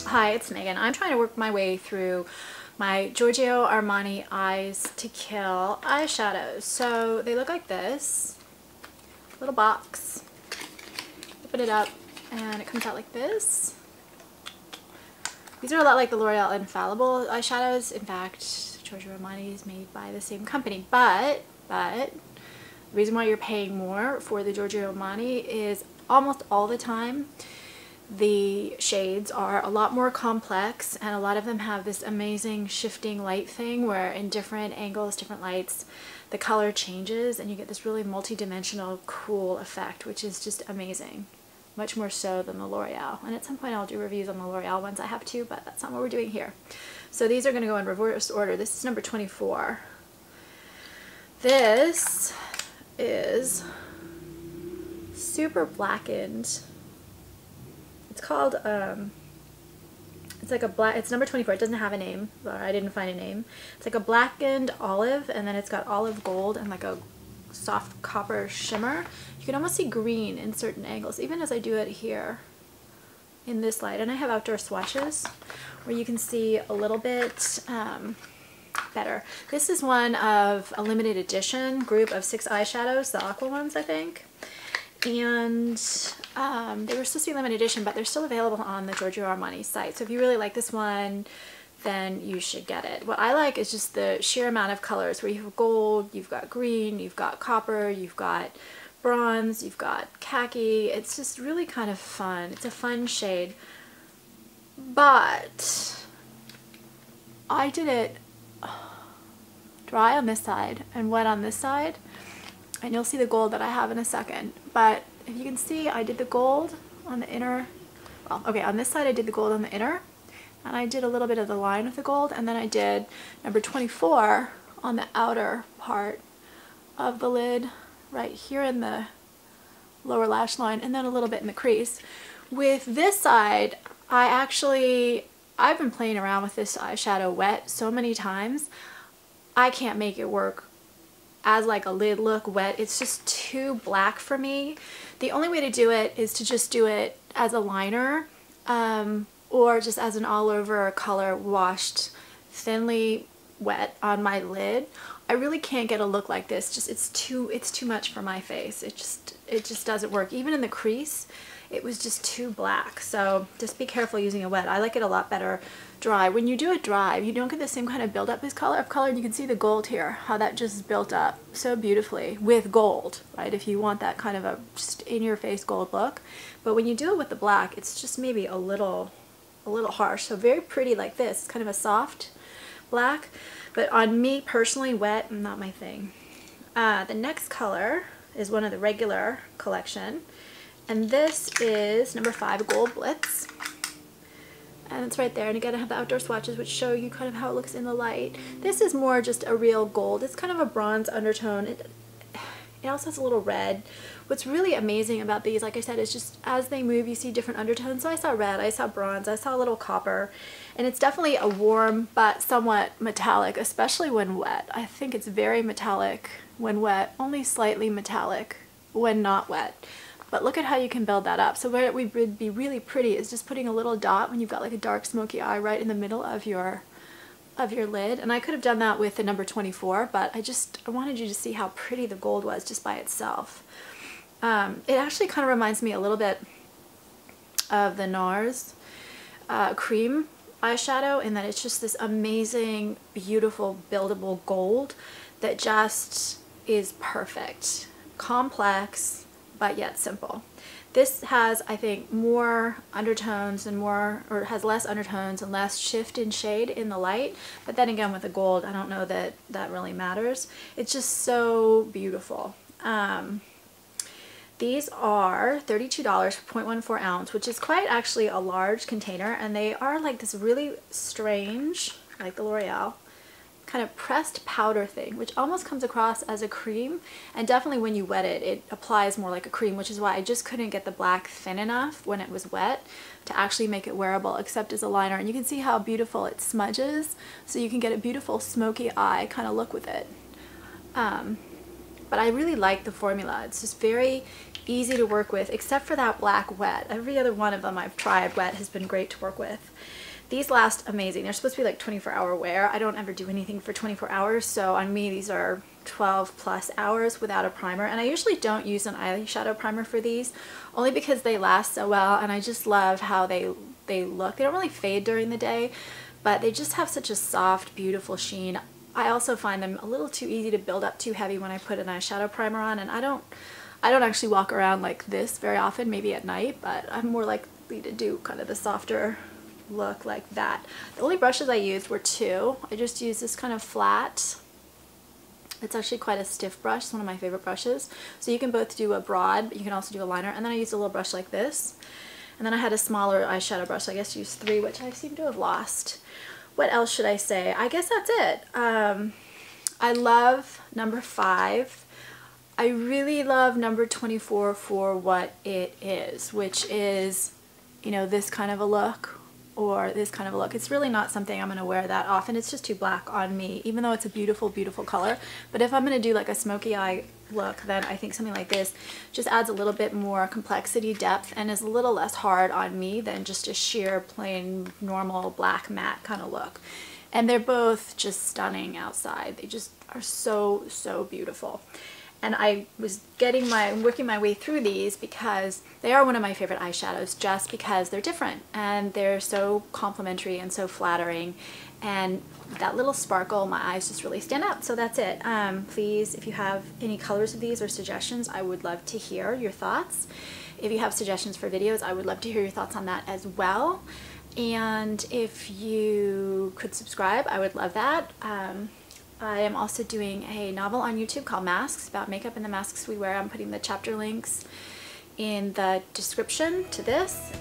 Hi, it's Megan. I'm trying to work my way through my Giorgio Armani Eyes to Kill eyeshadows. So they look like this. Little box. Open it up and it comes out like this. These are a lot like the L'Oreal Infallible eyeshadows. In fact, Giorgio Armani is made by the same company. But the reason why you're paying more for the Giorgio Armani is almost all the time the shades are a lot more complex, and a lot of them have this amazing shifting light thing where in different angles, different lights, the color changes and you get this really multi-dimensional cool effect, which is just amazing. Much more so than the L'Oreal. And at some point I'll do reviews on the L'Oreal ones. I have to, but that's not what we're doing here. So these are going to go in reverse order. This is number 24. This is super blackened. It's called, it's like a black, it's number 24. It doesn't have a name, or I didn't find a name. It's like a blackened olive, and then it's got olive gold and like a soft copper shimmer. You can almost see green in certain angles, even as I do it here in this light. And I have outdoor swatches where you can see a little bit better. This is one of a limited edition group of 6 eyeshadows, the aqua ones, I think. And they were supposed to be limited edition, but they're still available on the Giorgio Armani site. So if you really like this one, then you should get it. What I like is just the sheer amount of colors where you have gold, you've got green, you've got copper, you've got bronze, you've got khaki. It's just really kind of fun. It's a fun shade. But I did it dry on this side and wet on this side. And you'll see the gold that I have in a second. But if you can see, I did the gold on the inner, well, okay, on this side I did the gold on the inner, and I did a little bit of the line with the gold, and then I did number 24 on the outer part of the lid, right here in the lower lash line, and then a little bit in the crease. With this side, I've been playing around with this eyeshadow wet so many times, I can't make it work as like a lid look wet. It's just too black for me. The only way to do it is to just do it as a liner or just as an all over color washed thinly wet on my lid. I really can't get a look like this. Just it's too much for my face. It just doesn't work. Even in the crease, it was just too black. So just be careful using a wet. I like it a lot better dry. When you do it dry, you don't get the same kind of buildup of color. And you can see the gold here, how that just built up so beautifully with gold, right? If you want that kind of a just in-your-face gold look. But when you do it with the black, it's just maybe a little harsh. So very pretty like this. It's kind of a soft black. But on me personally, wet, not my thing. The next color is one of the regular collection. And this is number 5, Gold Blitz. And it's right there. And again, I have the outdoor swatches which show you kind of how it looks in the light. This is more just a real gold. It's kind of a bronze undertone. It also has a little red. What's really amazing about these, like I said, is just as they move, you see different undertones. So I saw red, I saw bronze, I saw a little copper. And it's definitely a warm but somewhat metallic, especially when wet. I think it's very metallic when wet, only slightly metallic when not wet. But look at how you can build that up. So where it would be really pretty is just putting a little dot when you've got like a dark smoky eye right in the middle of your lid. And I could have done that with the number 24, but I wanted you to see how pretty the gold was just by itself. It actually kind of reminds me a little bit of the NARS cream eyeshadow, in that it's just this amazing, beautiful, buildable gold that just is perfect. Complex, but yet simple. This has, I think, more undertones and has less undertones and less shift in shade in the light. But then again, with the gold, I don't know that that really matters. It's just so beautiful. These are $32 for 0.14 ounce, which is quite actually a large container. And they are like this really strange, like the L'Oreal, kind of pressed powder thing, which almost comes across as a cream, and definitely when you wet it, it applies more like a cream, which is why I just couldn't get the black thin enough when it was wet to actually make it wearable, except as a liner. And you can see how beautiful it smudges, so you can get a beautiful smoky eye kind of look with it. But I really like the formula. It's just very easy to work with, except for that black wet. Every other one of them I've tried wet has been great to work with. These last amazing. They're supposed to be like 24-hour wear. I don't ever do anything for 24 hours, so on me these are 12 plus hours without a primer. And I usually don't use an eyeshadow primer for these, only because they last so well, and I just love how they look. They don't really fade during the day, but they just have such a soft, beautiful sheen. I also find them a little too easy to build up too heavy when I put an eyeshadow primer on, and I don't actually walk around like this very often, maybe at night, but I'm more likely to do kind of the softer look like that. The only brushes I used were two. I just used this kind of flat, it's actually quite a stiff brush. It's one of my favorite brushes. So you can both do a broad, but you can also do a liner. And then I used a little brush like this. And then I had a smaller eyeshadow brush, so I guess I used three, which I seem to have lost. What else should I say? I guess that's it. I love number 5. I really love number 24 for what it is, which is, you know, this kind of a look, or this kind of a look. It's really not something I'm going to wear that often. It's just too black on me, even though it's a beautiful, beautiful color. But if I'm going to do like a smoky eye look, then I think something like this just adds a little bit more complexity, depth, and is a little less hard on me than just a sheer, plain, normal black matte kind of look. And they're both just stunning outside. They just are so, so beautiful. And I was working my way through these because they are one of my favorite eyeshadows, just because they're different and they're so complimentary and so flattering, and that little sparkle, my eyes just really stand out. So that's it. Please, if you have any colors of these or suggestions, I would love to hear your thoughts. If you have suggestions for videos, I would love to hear your thoughts on that as well. And if you could subscribe, I would love that. I am also doing a novel on YouTube called Masks, about makeup and the masks we wear. I'm putting the chapter links in the description to this.